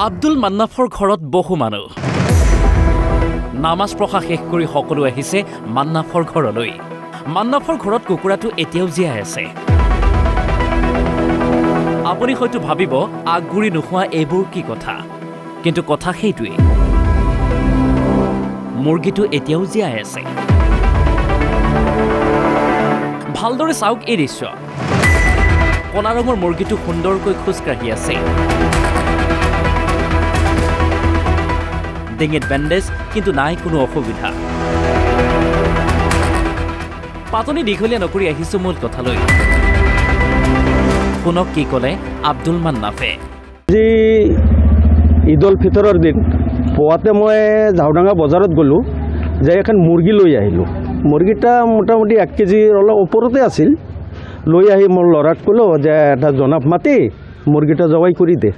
আব্দুল মান্নাফৰ ঘৰত বহু মানুহ নামাজ পঢ়া শেষ কৰি সকলো আহিছে মান্নাফৰ ঘৰলৈ। মান্নাফৰ ঘৰত কুকুৰাটো এতিয়াও জীয়াই আছে। আপুনি হয়তো ভাবিব আগগুৰি নোহোৱা এইবোৰ কি কথা, কিন্তু কথা সেইটোৱেই, মুৰ্গীটো এতিয়াও জীয়াই আছে। ভালদৰে চাওক এই দৃশ্য। কলা ৰঙৰ মুৰ্গীটো সুন্দৰকৈ খোজকাঢ়ি আছে। ডিঙিত বেণ্ডেজ, কিন্তু নাই কোনো অসুবিধা। পাতনি দীঘলীয়া নকৰি আহিছো মূল কথালৈ। শুনক কি ক'লে আব্দুল মান্নাফে। আজি ঈদ উল ফিতৰৰ দিন পুৱাতে মই ঝাওডাঙ্গা বজাৰত গ'লোঁ, যাই এখন মুৰ্গী লৈ আহিলোঁ। মুৰ্গীটা মোটামুটি 1 কেজিৰ অলপ ওপৰতে আছিল। লৈ আহি মোৰ ল'ৰাক ক'লোঁ যে এটা জনাব মাতি মুৰ্গীটা জবাই কৰি দে।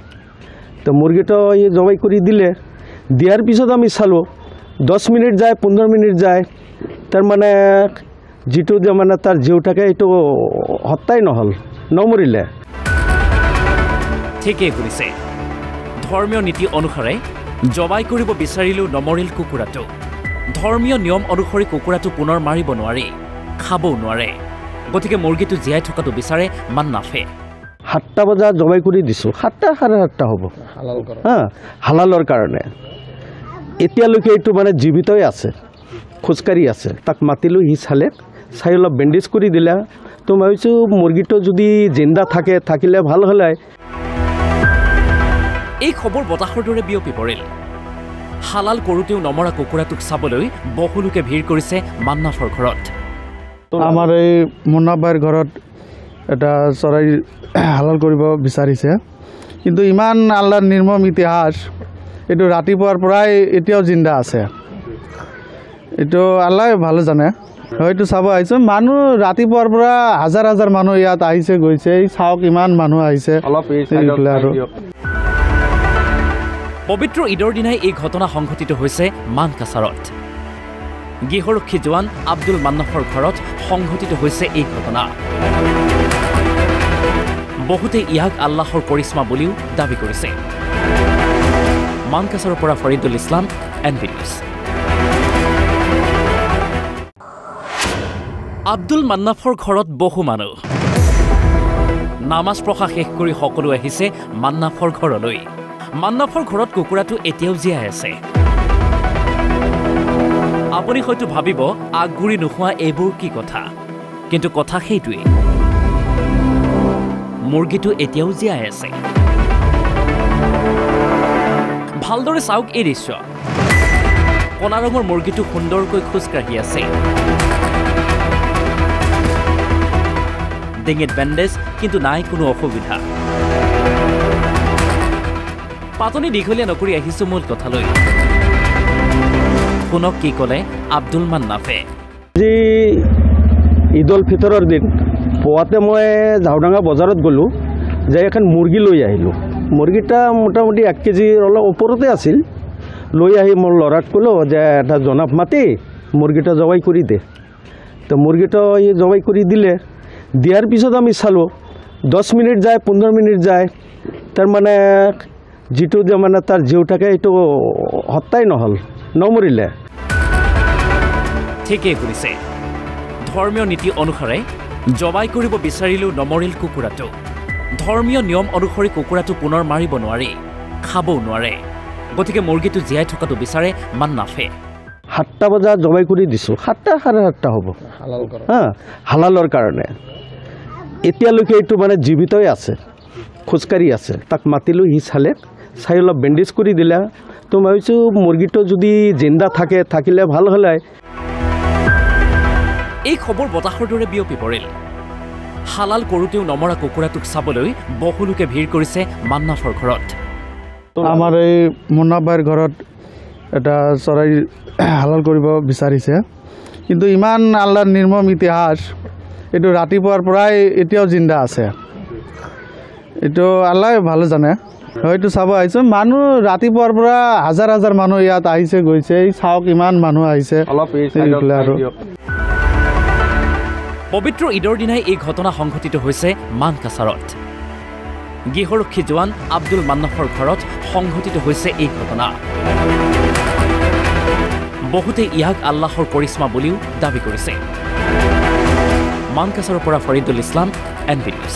তো মুৰ্গীটা জবাই কৰি দিলে। দিয়াৰ পিছত আমি চালোঁ 10 মিনিট যায়, 15 মিনিট যায়, তাৰমানে যিটো যে মানে তাৰ জীৱ থাকে এইটো হত্যাই নহ'ল, নমৰিলে। ঠিকেই কৰিছে। ধৰ্মীয় নীতি অনুসাৰে জবাই কৰিব বিচাৰিলেও নমৰিল কুকুৰাটো। ধৰ্মীয় নিয়ম অনুসৰি কুকুৰাটো পুনৰ মাৰিব নোৱাৰি, খাবও নোৱাৰে। গতিকে মুৰ্গীটো জীয়াই থকাটো বিচাৰে মান্নাফে। 7টা বজাত জবাই কৰি দিছোঁ, 7টা 7:30 হ'ব হালালৰ কাৰণে। এতিয়ালৈকে এইটো মানে জীৱিতই আছে, খোজকাঢ়ি আছে। তাক মাতিলোঁ, সি চাই অলপ বেণ্ডেজ কৰি দিলে। তো ভাবিছোঁ মুৰ্গীটো যদি জিন্দা থাকিলে ভাল হ'লে। এই খবৰ বতাহৰ দৰে বিয়পি পৰিল। হালাল কৰোঁতেও নমৰা কুকুৰাটোক চাবলৈ বহু লোকে ভিৰ কৰিছে মান্নাফৰ ঘৰত। আমাৰ এই মুন্নাফৰ ঘৰত এটা চৰাই হালাল কৰিব বিচাৰিছে, কিন্তু ইমান আল্লাহৰ নিৰ্মম ইতিহাস, এইটো ৰাতিপুৱাৰ পৰাই এতিয়াও জিন্দা আছে। এইটো আল্লাহ ভালো জানে। হয়তো চাব আহিছোঁ, মানুহ ৰাতিপুৱাৰ পৰা হাজাৰ হাজাৰ মানুহ ইয়াত আহিছে গৈছে। এই চাওক ইমান মানুহ আহিছে। আৰু পবিত্ৰ ঈদৰ দিনাই এই ঘটনা সংঘটিত হৈছে মানকাছাৰত। গৃহৰক্ষী জোৱান আব্দুল মান্নাফৰ ঘৰত সংঘটিত হৈছে এই ঘটনা। বহুতে ইয়াক আল্লাহৰ কৰিশ্মা বুলিও দাবী কৰিছে। মানকাছাৰৰ পৰা ফৰিদুল ইছলাম, NB নিউজ। আব্দুল মান্নাফৰ ঘৰত বহু মানুহ নামাজ পঢ়া শেষ কৰি সকলো আহিছে মান্নাফৰ ঘৰলৈ। মান্নাফৰ ঘৰত কুকুৰাটো এতিয়াও জীয়াই আছে। আপুনি হয়তো ভাবিব আগগুৰি নোহোৱা এইবোৰ কি কথা, কিন্তু কথা সেইটোৱেই, মুৰ্গীটো এতিয়াও জীয়াই আছে। ভালদৰে চাওক এই দৃশ্য। কলা ৰঙৰ মুৰ্গীটো সুন্দৰকৈ খোজকাঢ়ি আছে। ডিঙিত বেণ্ডেজ, কিন্তু নাই কোনো অসুবিধা। পাতনি দীঘলীয়া নকৰি আহিছো মূল কথালৈ। শুনক কি ক'লে আব্দুল মান্নাফে। আজি ঈদ উল ফিতৰৰ দিন পুৱাতে মই ঝাওডাঙ্গা বজাৰত গ'লোঁ, যাই এখন মুৰ্গী লৈ আহিলোঁ। মুৰ্গীটা মোটামুটি 1 কেজিৰ অলপ ওপৰতে আছিল। লৈ আহি মোৰ ল'ৰাক ক'লোঁ যে এটা জনাব মাতি মুৰ্গীটা জবাই কৰি দে। তো মুৰ্গীটা জবাই কৰি দিলে। দিয়াৰ পিছত আমি চালোঁ 10 মিনিট যায়, 15 মিনিট যায়, তাৰমানে যিটো যে মানে তাৰ জীৱ থাকে এইটো হত্যাই নহ'ল, নমৰিলে। ঠিকেই কৰিছে। ধৰ্মীয় নীতি অনুসাৰে জবাই কৰিব বিচাৰিলেও নমৰিল কুকুৰাটো। ধৰ্মীয় নিয়ম অনুসৰি কুকুৰাটো পুনৰ মাৰিব নোৱাৰি, খাবও নোৱাৰে। গতিকে মুৰ্গীটো জীয়াই থকাটো বিচাৰে মান্নাফে। 7টা বজাত জবাই কৰি দিছোঁ, 7টা 7:30 হ'ব হালালৰ কাৰণে। এতিয়ালৈকে এইটো মানে জীৱিতই আছে, খোজকাঢ়ি আছে। তাক মাতিলোঁ, সি চাই অলপ বেণ্ডেজ কৰি দিলে। তো ভাবিছোঁ মুৰ্গীটো যদি জিন্দা থাকিলে ভাল হ'লে। এই খবৰ বতাহৰ দৰে বিয়পি পৰিল। হালাল কৰোঁতেও নমৰা কুকুৰাটোক চাবলৈ বহু লোকে ভিৰ কৰিছে মান্নাফৰ ঘৰত। আমাৰ এই মুন্নাফৰ ঘৰত এটা চৰাই হালাল কৰিব বিচাৰিছে, কিন্তু ইমান আল্লাহৰ নিৰ্মম ইতিহাস, এইটো ৰাতিপুৱাৰ পৰাই এতিয়াও জিন্দা আছে। এইটো আল্লাহ ভালো জানে। হয়তো চাব আহিছোঁ, মানুহ ৰাতিপুৱাৰ পৰা হাজাৰ হাজাৰ মানুহ ইয়াত আহিছে গৈছে। এই চাওক ইমান মানুহ আহিছে। আৰু পবিত্ৰ ঈদৰ দিনাই এই ঘটনা সংঘটিত হৈছে মানকাছাৰত। গৃহৰক্ষী জোৱান আব্দুল মান্নাফৰ ঘৰত সংঘটিত হৈছে এই ঘটনা। বহুতে ইয়াক আল্লাহৰ কৰিশ্মা বুলিও দাবী কৰিছে। মানকাছাৰৰ পৰা ফৰিদুল ইছলাম, NB নিউজ।